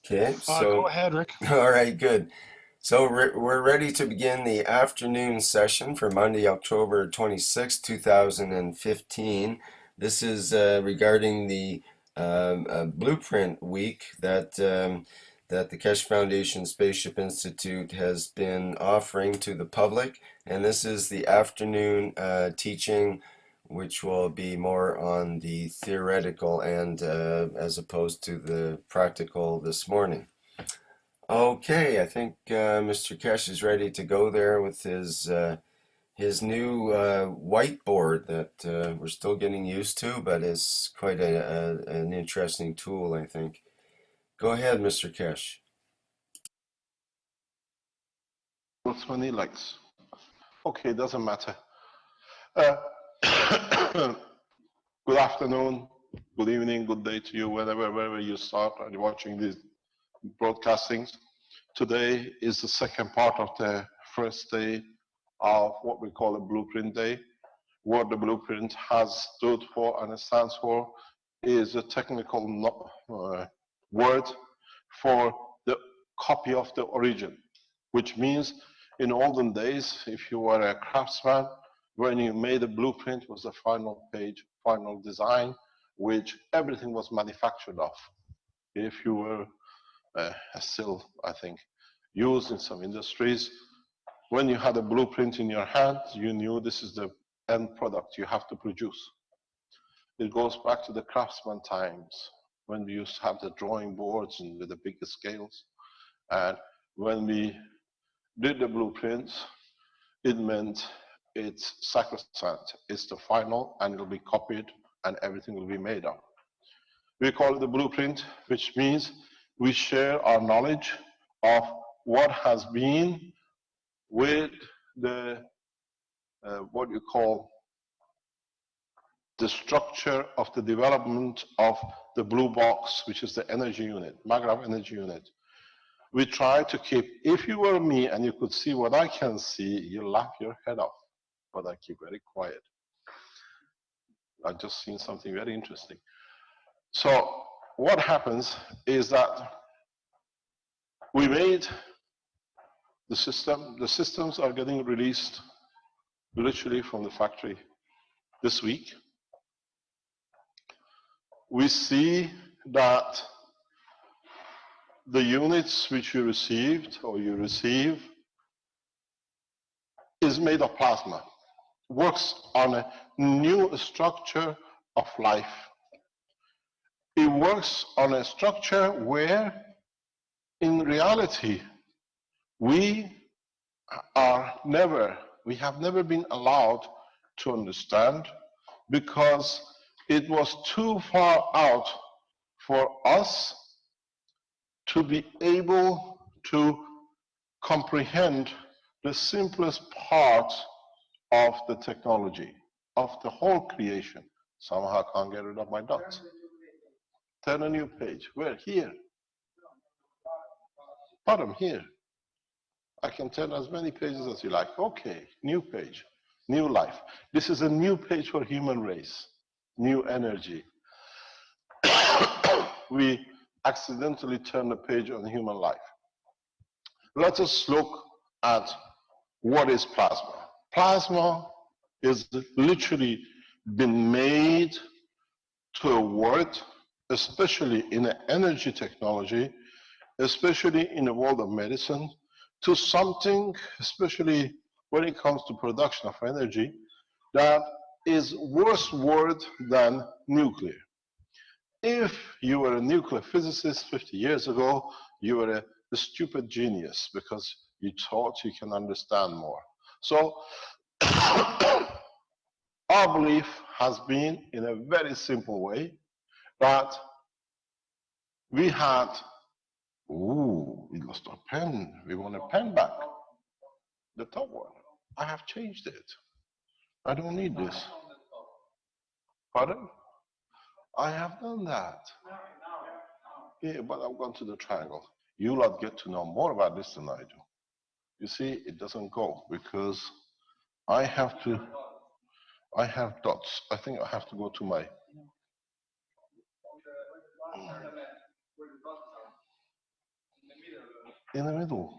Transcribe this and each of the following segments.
Okay, Go so, ahead, Rick. all right, good. So we're ready to begin the afternoon session for Monday, October 26, 2015. This is regarding the blueprint week that the Keshe Foundation Spaceship Institute has been offering to the public. And this is the afternoon teaching, which will be more on the theoretical and as opposed to the practical this morning. Okay, I think Mr. Keshe is ready to go there with his new whiteboard that we're still getting used to, but is quite an interesting tool, I think. Go ahead, Mr. Keshe. So many likes. Okay, doesn't matter. Uh, good afternoon, good evening, good day to you, wherever you start and watching these broadcastings. Today is the second part of the first day of what we call a Blueprint Day. What the Blueprint has stood for and it stands for is a technical word for the copy of the origin, which means in olden days, if you were a craftsman, when you made a blueprint, it was the final page, final design, which everything was manufactured of. If you were still, I think, used in some industries, when you had a blueprint in your hand, you knew this is the end product you have to produce. It goes back to the craftsman times when we used to have the drawing boards and with the bigger scales. And when we did the blueprints, it meant it's sacrosanct. It's the final and it'll be copied and everything will be made up. We call it the blueprint, which means we share our knowledge of what has been with the, what you call the structure of the development of the blue box, which is the energy unit, Magrav energy unit. We try to keep, if you were me and you could see what I can see, you laugh your head off, but I keep very quiet. I've just seen something very interesting. So what happens is that we made the system. The systems are getting released literally from the factory this week. We see that the units which you received or you receive is made of plasma, works on a new structure of life. It works on a structure where in reality we have never been allowed to understand because it was too far out for us to be able to comprehend the simplest part of the technology, of the whole creation. Somehow I can't get rid of my dots. Turn a new page. Where? Here. Bottom, here. I can turn as many pages as you like. Okay, new page, new life. This is a new page for human race, new energy. We accidentally turn the page on human life. Let us look at what is plasma. Plasma is literally been made to a word, especially in energy technology, especially in the world of medicine, to something, especially when it comes to production of energy, that is worse word than nuclear. If you were a nuclear physicist 50 years ago, you were a stupid genius because you thought you can understand more. So our belief has been in a very simple way that we had, ooh, we lost our pen. We want a pen back. The top one. I have changed it. I don't need this. Pardon? I have done that. Yeah, but I've gone to the triangle. You lot get to know more about this than I do. You see, it doesn't go because I have dots. I think I have to go to my. In the middle.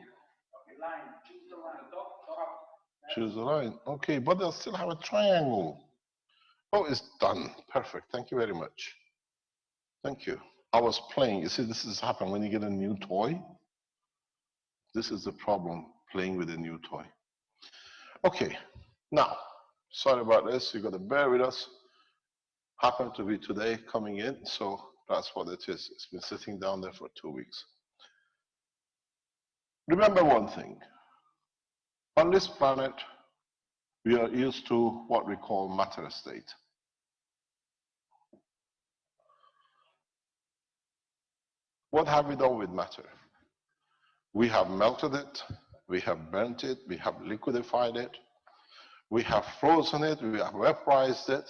Choose the line. Okay, but they'll still have a triangle. Oh, it's done. Perfect. Thank you very much. Thank you. I was playing. You see, this is happen when you get a new toy. This is the problem, playing with a new toy. Okay, now, sorry about this. You got to bear with us. Happened to be today coming in, so that's what it is. It's been sitting down there for 2 weeks. Remember one thing. On this planet, we are used to what we call matter state. What have we done with matter? We have melted it, we have burnt it, we have liquefied it, we have frozen it, we have vaporized it,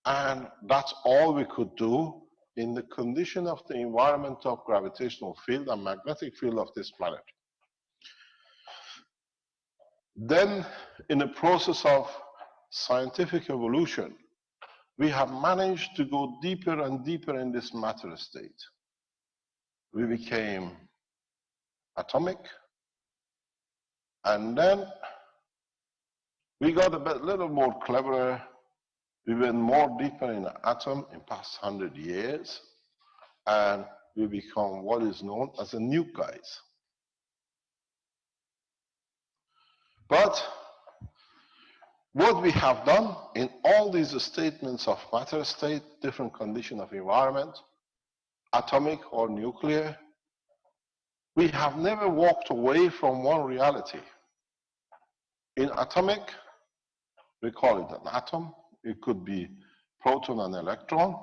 and that's all we could do in the condition of the environment of gravitational field and magnetic field of this planet. Then, in the process of scientific evolution, we have managed to go deeper and deeper in this matter state. We became atomic, and then we got a little more cleverer. We went more deeper in the atom in past 100 years, and we become what is known as the nucleus. But what we have done in all these statements of matter state, different condition of environment, atomic or nuclear, we have never walked away from one reality. In atomic, we call it an atom. It could be proton and electron,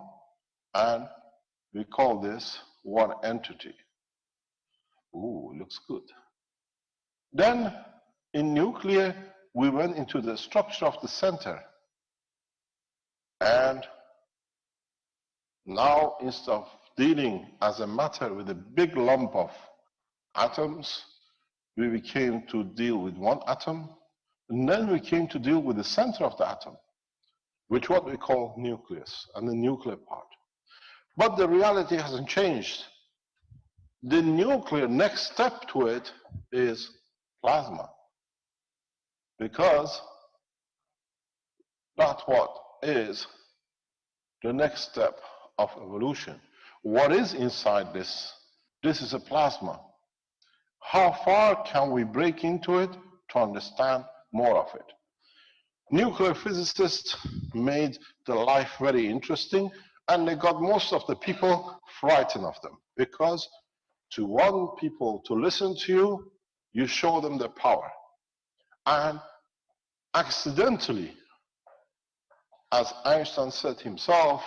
and we call this one entity. Ooh, looks good. Then in nuclear, we went into the structure of the center. And now, instead of dealing as a matter with a big lump of atoms, we became to deal with one atom. And then we came to deal with the center of the atom, which what we call nucleus and the nuclear part. But the reality hasn't changed. The nuclear next step to it is plasma, because that's what is the next step of evolution. What is inside this? This is a plasma. How far can we break into it to understand more of it? Nuclear physicists made the life very interesting, and they got most of the people frightened of them, because to want people to listen to you, you show them the power. And accidentally, as Einstein said himself,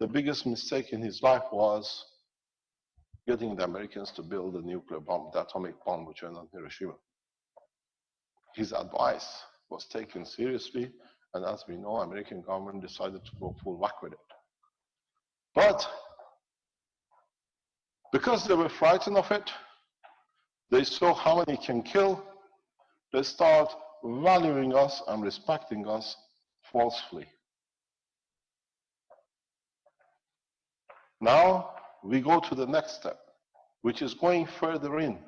the biggest mistake in his life was getting the Americans to build a nuclear bomb, the atomic bomb, which went on Hiroshima. His advice was taken seriously, and as we know, American government decided to go full whack with it. But because they were frightened of it, they saw how many it can kill, they start valuing us and respecting us falsely. Now we go to the next step, which is going further in.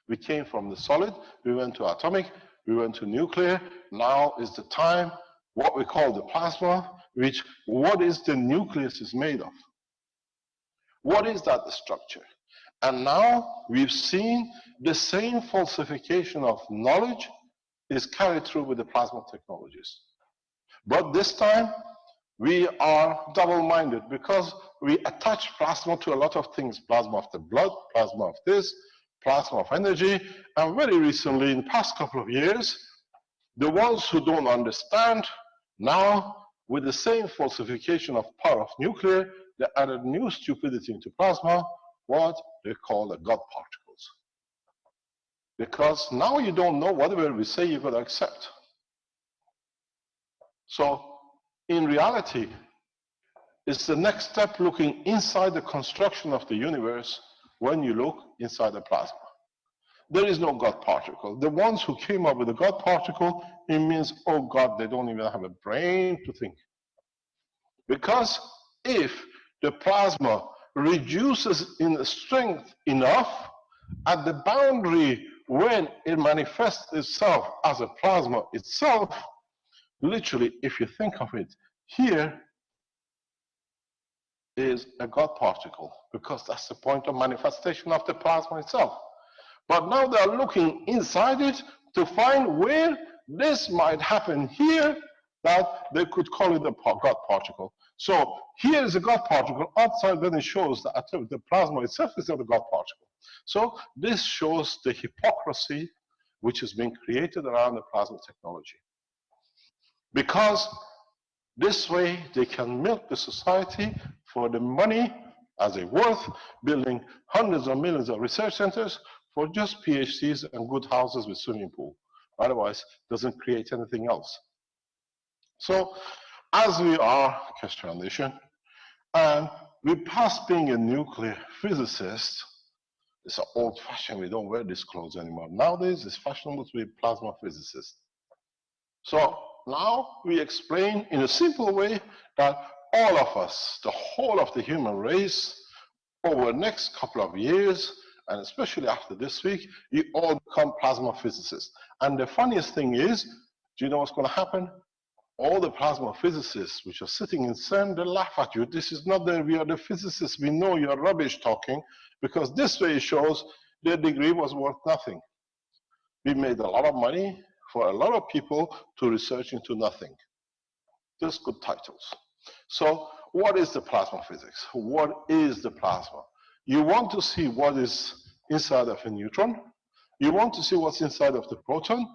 We came from the solid, we went to atomic, we went to nuclear. Now is the time, what we call the plasma, which what is the nucleus is made of? What is that structure? And now we've seen the same falsification of knowledge is carried through with the plasma technologies. But this time, we are double-minded, because we attach plasma to a lot of things. Plasma of the blood, plasma of this, plasma of energy. And very recently, in the past couple of years, the ones who don't understand, now, with the same falsification of power of nuclear, they added new stupidity into plasma, what they call the God particles. Because now you don't know whatever we say you've got to accept. So, in reality, it's the next step looking inside the construction of the universe when you look inside the plasma. There is no God particle. The ones who came up with the God particle, it means, oh God, they don't even have a brain to think. Because if the plasma reduces in strength enough, At the boundary, when it manifests itself as a plasma itself, literally, if you think of it, here is a God particle, because that's the point of manifestation of the plasma itself. But now they are looking inside it to find where this might happen here, that they could call it a God particle. So here is a God particle. Outside, then it shows that the plasma itself is not a God particle. So this shows the hypocrisy which has been created around the plasma technology. Because this way they can milk the society for the money as a worth, building hundreds of millions of research centers for just PhDs and good houses with swimming pool. Otherwise, doesn't create anything else. So, as we are Keshe Foundation, and we past being a nuclear physicist, it's old-fashioned. We don't wear these clothes anymore. Nowadays, it's fashionable to be a plasma physicist. So now we explain in a simple way that all of us, the whole of the human race, over the next couple of years, and especially after this week, you all become plasma physicists. And the funniest thing is, do you know what's going to happen? All the plasma physicists which are sitting in CERN, they laugh at you. This is not we are the physicists. We know you're rubbish talking, because this way it shows their degree was worth nothing. We made a lot of money for a lot of people to research into nothing. Just good titles. So what is the plasma physics? What is the plasma? You want to see what is inside of a neutron. You want to see what's inside of the proton.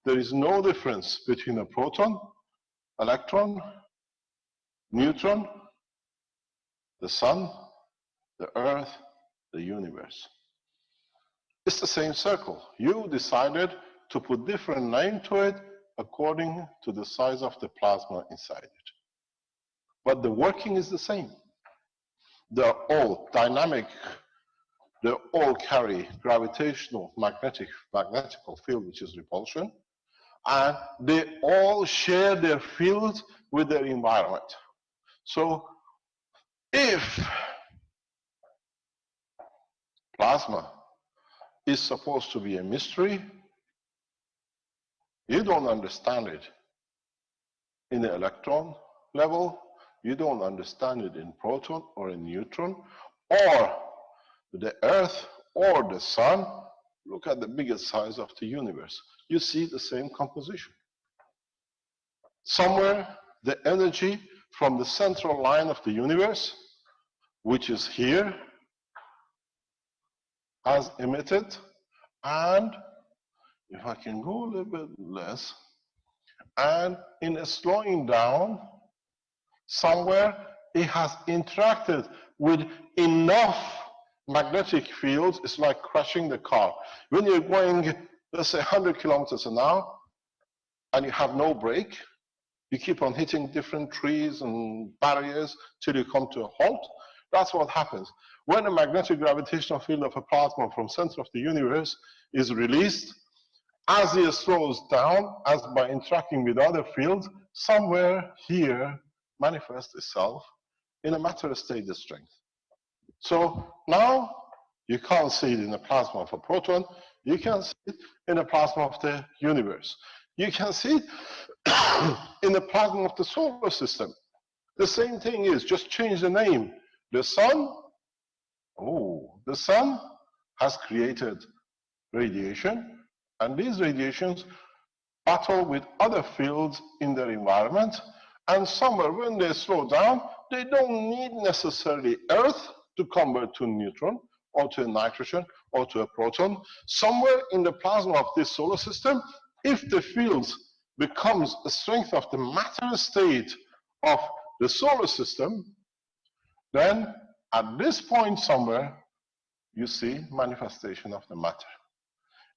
There is no difference between a proton, electron, neutron, the sun, the earth, the universe. It's the same circle. You decided to put different name to it according to the size of the plasma inside it. But the working is the same. They're all dynamic. They all carry gravitational magnetical field, which is repulsion. And they all share their fields with their environment. So if plasma is supposed to be a mystery, you don't understand it in the electron level, you don't understand it in proton or in neutron, or the earth or the sun. Look at the biggest size of the universe. You see the same composition. Somewhere the energy from the central line of the universe, which is here, has emitted, and if I can go a little bit less, and in a slowing down, somewhere it has interacted with enough magnetic fields. It's like crashing the car. When you're going, let's say 100 kilometers an hour, and you have no brake, you keep on hitting different trees and barriers till you come to a halt. That's what happens. When a magnetic gravitational field of a plasma from center of the universe is released, as it slows down, as by interacting with other fields, somewhere here manifests itself in a matter-state strength. So now you can't see it in the plasma of a proton, you can see it in the plasma of the universe. You can see it in the plasma of the solar system. The same thing is, just change the name. The sun, the sun has created radiation, and these radiations battle with other fields in their environment, and somewhere when they slow down, they don't need necessarily Earth to convert to a neutron, or to a nitrogen, or to a proton. Somewhere in the plasma of this solar system, if the fields becomes a strength of the matter state of the solar system, then at this point somewhere, you see manifestation of the matter.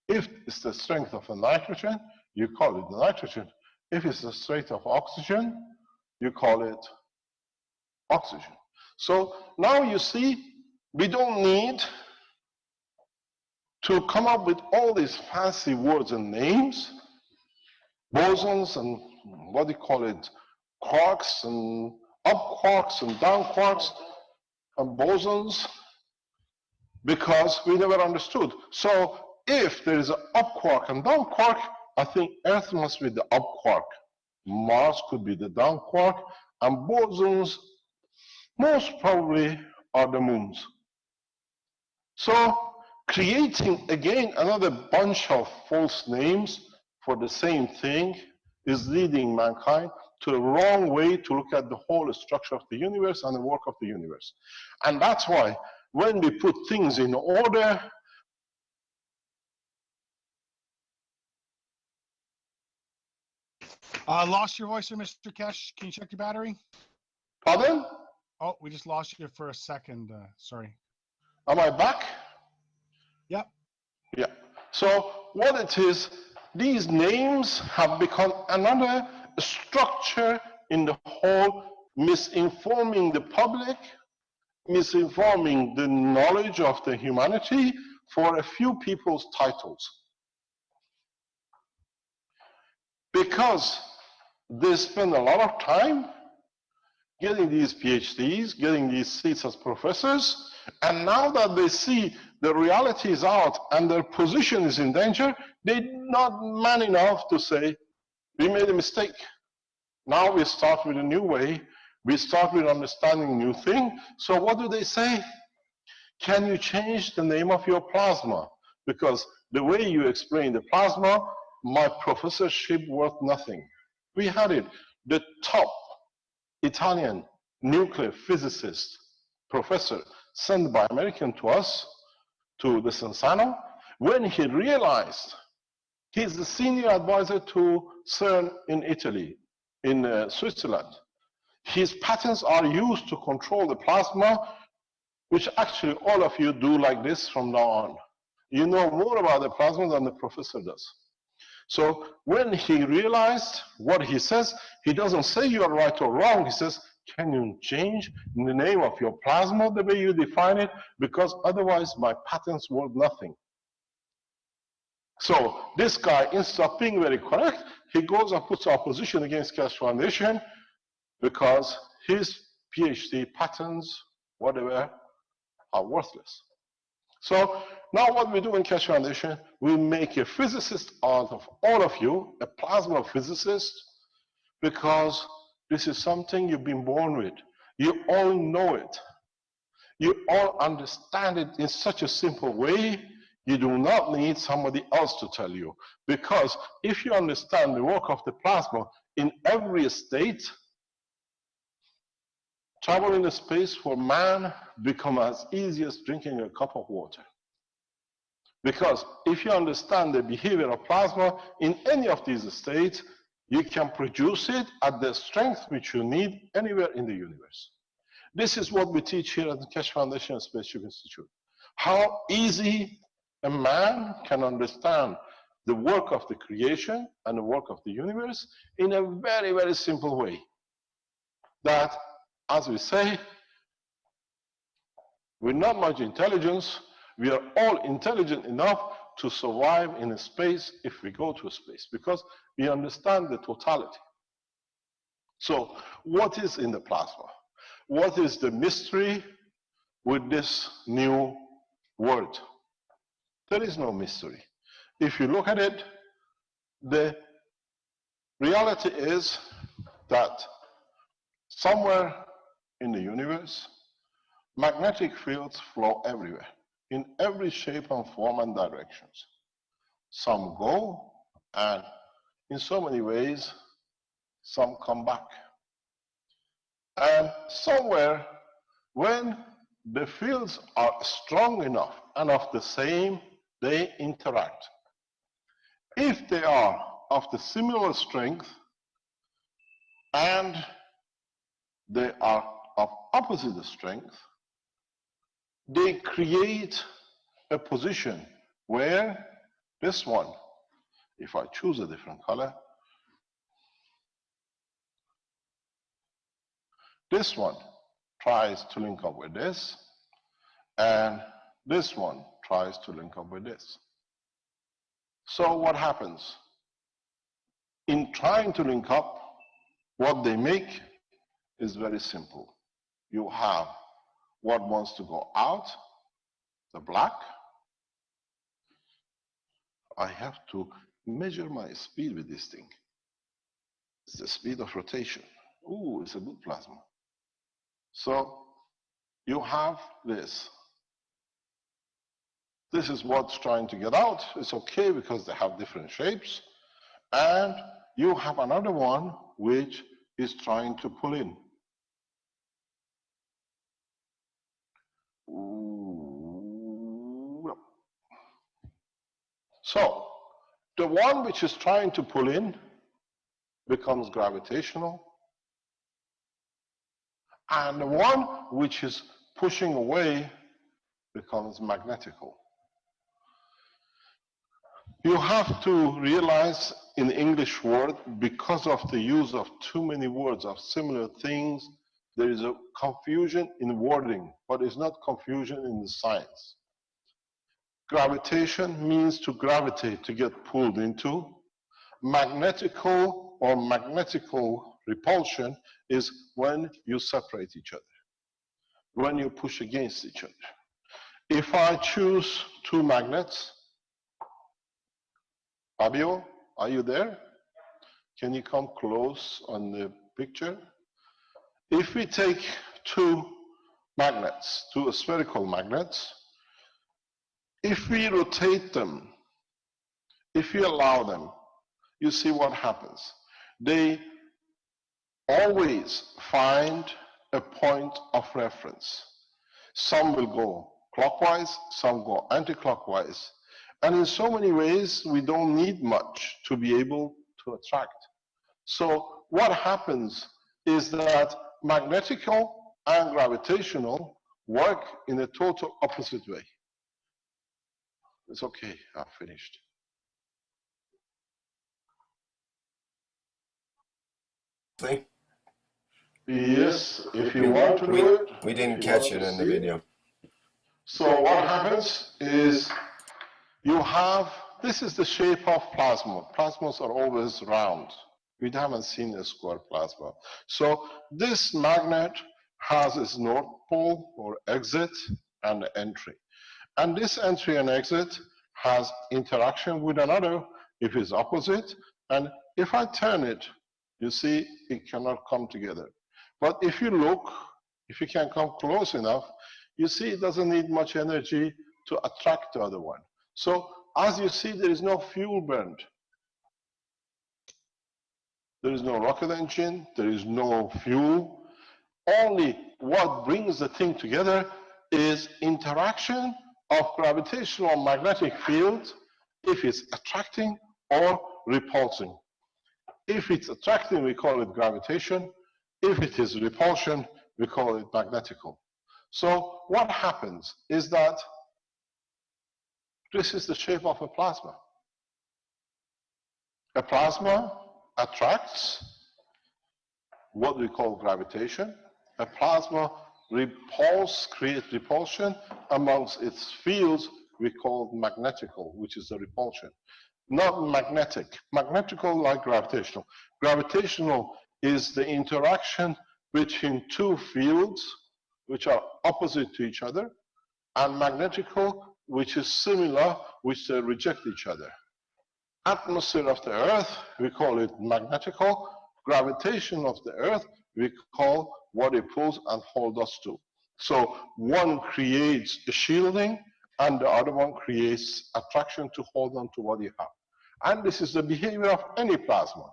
If it's the strength of a nitrogen, you call it nitrogen. If it's the strength of oxygen, you call it oxygen. So now you see, we don't need to come up with all these fancy words and names, bosons and what do you call it, quarks and up quarks and down quarks and bosons. because we never understood. So if there is an up quark and down quark, I think Earth must be the up quark. Mars could be the down quark, and bosons most probably are the moons. So creating again another bunch of false names for the same thing is leading mankind to the wrong way to look at the whole structure of the universe and the work of the universe. And that's why when we put things in order, Lost your voice there, Mr. Keshe. Can you check your battery? pardon? Oh, we just lost you for a second. Sorry. Am I back? Yep. Yeah. So what it is, these names have become another structure in the whole, misinforming the public, misinforming the knowledge of the humanity for a few people's titles. Because they spend a lot of time getting these PhDs, getting these seats as professors, and now that they see the reality is out and their position is in danger, they're not man enough to say, we made a mistake. Now we start with a new way. We start with understanding a new thing. So what do they say? Can you change the name of your plasma? Because the way you explain the plasma, my professorship worth nothing. We had it. The top Italian nuclear physicist, professor, sent by American to us, to the Sensano, when he realized he's the senior advisor to CERN in Italy, in Switzerland. His patents are used to control the plasma, which actually all of you do like this from now on. You know more about the plasma than the professor does. So when he realized what he says, he doesn't say you are right or wrong. He says, can you change the name of your plasma the way you define it? Because otherwise my patents worth nothing. So this guy, instead of being very correct, he goes and puts opposition against Keshe Foundation because his PhD patents, whatever, are worthless. So now what we do in Keshe Foundation, we make a physicist out of all of you, a plasma physicist, because this is something you've been born with. You all know it. You all understand it in such a simple way. You do not need somebody else to tell you. Because if you understand the work of the plasma in every state, travel in space for man becomes as easy as drinking a cup of water. Because if you understand the behavior of plasma in any of these states, you can produce it at the strength which you need anywhere in the universe. This is what we teach here at the Keshe Foundation Spaceship Institute. How easy a man can understand the work of the creation and the work of the universe in a very, very simple way. That, as we say, with not much intelligence, we are all intelligent enough to survive in a space if we go to a space, because we understand the totality. So what is in the plasma? What is the mystery with this new word? There is no mystery. If you look at it, the reality is that somewhere in the universe, magnetic fields flow everywhere, in every shape and form and directions. Some go, and in so many ways, some come back. And somewhere, when the fields are strong enough and of the same, they interact. If they are of the similar strength and they are of opposite strength, they create a position where this one, if I choose a different color, this one tries to link up with this, and this one tries to link up with this. So what happens? In trying to link up, what they make is very simple. You have what wants to go out the black. I have to measure my speed with this thing. It's the speed of rotation. Ooh, it's a good plasma. So you have this. This is what's trying to get out. It's okay because they have different shapes. And you have another one which is trying to pull in. Ooh. So the one which is trying to pull in becomes gravitational, and the one which is pushing away becomes magnetical. You have to realize in English word, because of the use of too many words of similar things, there is a confusion in wording, but it's not confusion in the science. Gravitation means to gravitate, to get pulled into. Magnetical or magnetical repulsion is when you separate each other, when you push against each other. If I choose two magnets, Fabio, are you there? Can you come close on the picture? If we take two magnets, two spherical magnets, if we rotate them, if we allow them, you see what happens. They always find a point of reference. Some will go clockwise, some go anti-clockwise. And in so many ways, we don't need much to be able to attract. So what happens is that magnetical and gravitational work in a total opposite way. It's okay, I've finished. Yes, if you want to do it. We didn't catch it in the video. So what happens is you have, this is the shape of plasma. Plasmas are always round. We haven't seen a square plasma. So this magnet has its north pole or exit and entry. And this entry and exit has interaction with another if it's opposite. And if I turn it, you see it cannot come together. But if you look, if you can come close enough, you see it doesn't need much energy to attract the other one. So as you see, there is no fuel burned. There is no rocket engine, there is no fuel. Only what brings the thing together is interaction of gravitational magnetic field, if it's attracting or repulsing. If it's attracting, we call it gravitation. If it is repulsion, we call it magnetical. So what happens is that this is the shape of a plasma. A plasma attracts what we call gravitation. A plasma creates repulsion amongst its fields we call magnetical, which is the repulsion. Not magnetic. Magnetical like gravitational. Gravitational is the interaction between two fields which are opposite to each other, and magnetical, which is similar, which they reject each other. Atmosphere of the Earth, we call it magnetical. Gravitation of the Earth, we call what it pulls and holds us to. So one creates a shielding, and the other one creates attraction to hold on to what you have. And this is the behavior of any plasma.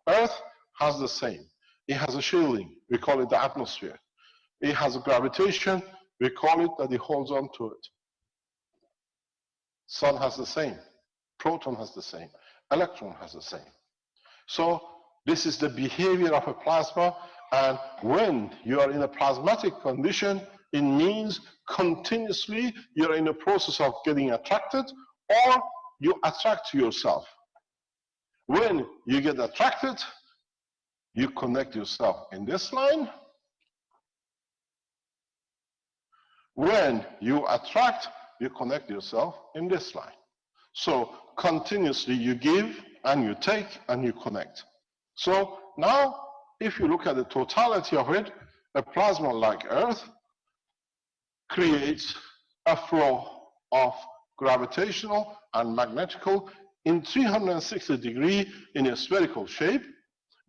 Earth has the same. It has a shielding, we call it the atmosphere. It has a gravitation, we call it that it holds on to it. Sun has the same. Proton has the same. Electron has the same. So this is the behavior of a plasma, and when you are in a plasmatic condition, it means continuously you're in a process of getting attracted, or you attract yourself. When you get attracted, you connect yourself in this line. When you attract, you connect yourself in this line. So continuously you give and you take and you connect. So now, if you look at the totality of it, a plasma like Earth creates a flow of gravitational and magnetical in 360 degrees in a spherical shape,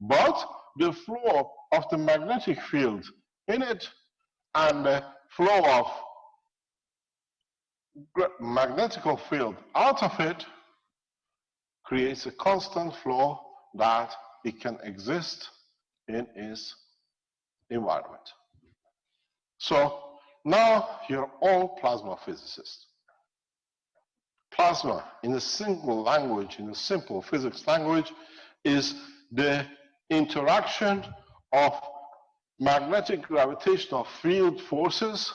but the flow of the magnetic field in it and the flow of magnetical field out of it creates a constant flow that it can exist in its environment. So now you're all plasma physicists. Plasma, in a single language, in a simple physics language, is the interaction of magnetic gravitational field forces,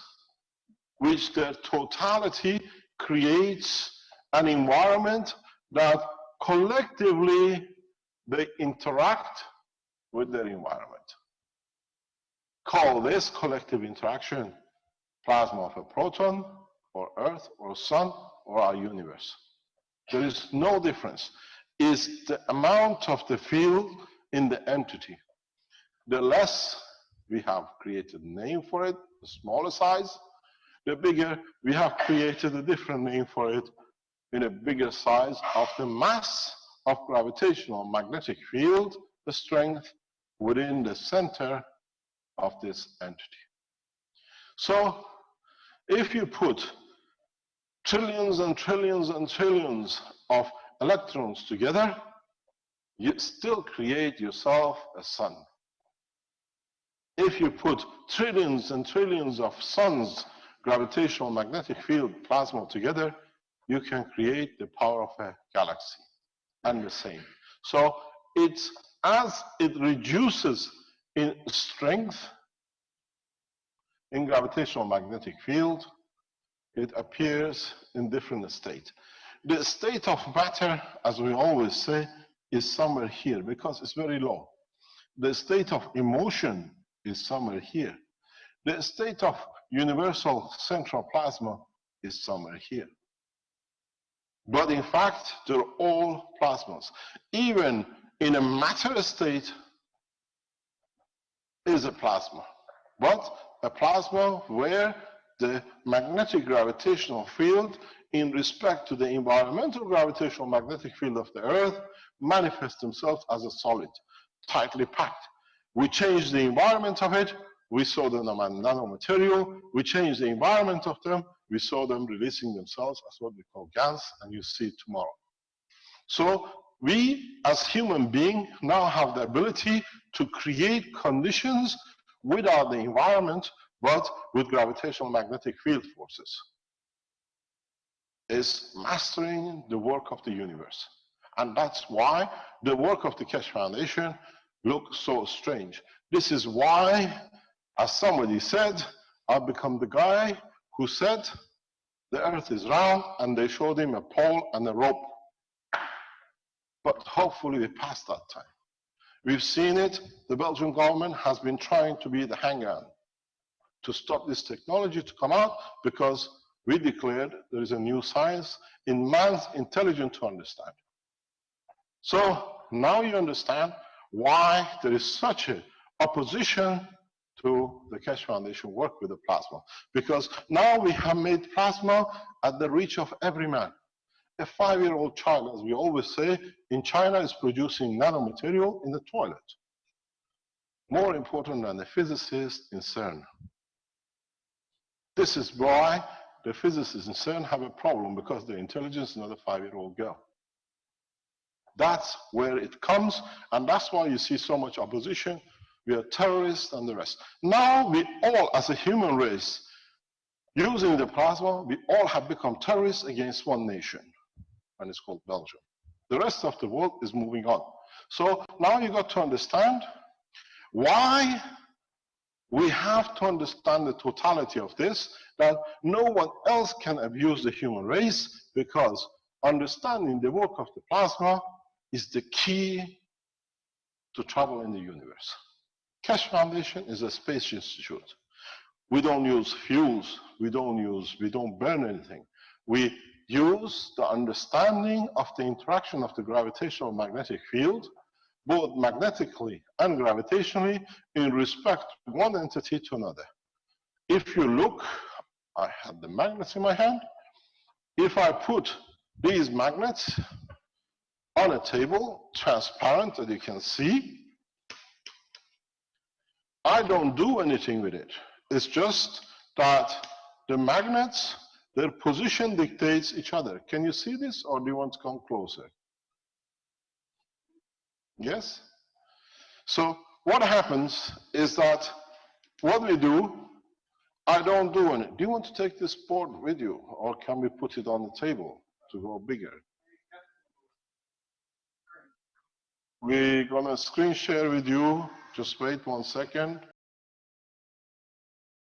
which their totality creates an environment that collectively they interact with their environment. Call this collective interaction plasma of a proton, or Earth, or Sun, or our universe. There is no difference. It's the amount of the field in the entity. The less we have created a name for it, the smaller size, the bigger we have created a different name for it in a bigger size of the mass of gravitational magnetic field, the strength within the center of this entity. So if you put trillions and trillions and trillions of electrons together, you still create yourself a sun. If you put trillions and trillions of suns, gravitational magnetic field plasma together, you can create the power of a galaxy, and the same. So it's as it reduces in strength in gravitational magnetic field, it appears in different state. The state of matter, as we always say, is somewhere here because it's very low. The state of emotion is somewhere here. The state of universal central plasma is somewhere here. But in fact, they're all plasmas. Even in a matter state is a plasma. But a plasma where the magnetic gravitational field in respect to the environmental gravitational magnetic field of the Earth manifests themselves as a solid, tightly packed. We change the environment of it, we saw them as nanomaterial, we change the environment of them, we saw them releasing themselves as what we call gas, and you see it tomorrow. So we as human beings now have the ability to create conditions without the environment, but with gravitational magnetic field forces. Is mastering the work of the universe. And that's why the work of the Keshe Foundation looks so strange. This is why, as somebody said, I've become the guy who said the earth is round, and they showed him a pole and a rope. But hopefully we passed that time. We've seen it. The Belgian government has been trying to be the hanger to stop this technology to come out, because we declared there is a new science in man's intelligence to understand. So now you understand why there is such an opposition to the Keshe Foundation work with the plasma. Because now we have made plasma at the reach of every man. A 5-year-old child, as we always say, in China is producing nanomaterial in the toilet. More important than the physicists in CERN. This is why the physicists in CERN have a problem, because their intelligence is not a 5-year-old girl. That's where it comes, and that's why you see so much opposition. We are terrorists and the rest. Now we all, as a human race, using the plasma, we all have become terrorists against one nation, and it's called Belgium. The rest of the world is moving on. So now you got to understand why we have to understand the totality of this, that no one else can abuse the human race, because understanding the work of the plasma is the key to travel in the universe. Keshe Foundation is a space institute. We don't use fuels, we don't burn anything. We use the understanding of the interaction of the gravitational magnetic field, both magnetically and gravitationally, in respect to one entity to another. If you look I have the magnets in my hand. If I put these magnets on a table, transparent that you can see, I don't do anything with it. It's just that the magnets, their position dictates each other. Can you see this, or do you want to come closer? Yes? So what happens is that what we do, I don't do anything. Do you want to take this board with you, or can we put it on the table to go bigger? We're gonna screen share with you. Just wait 1 second.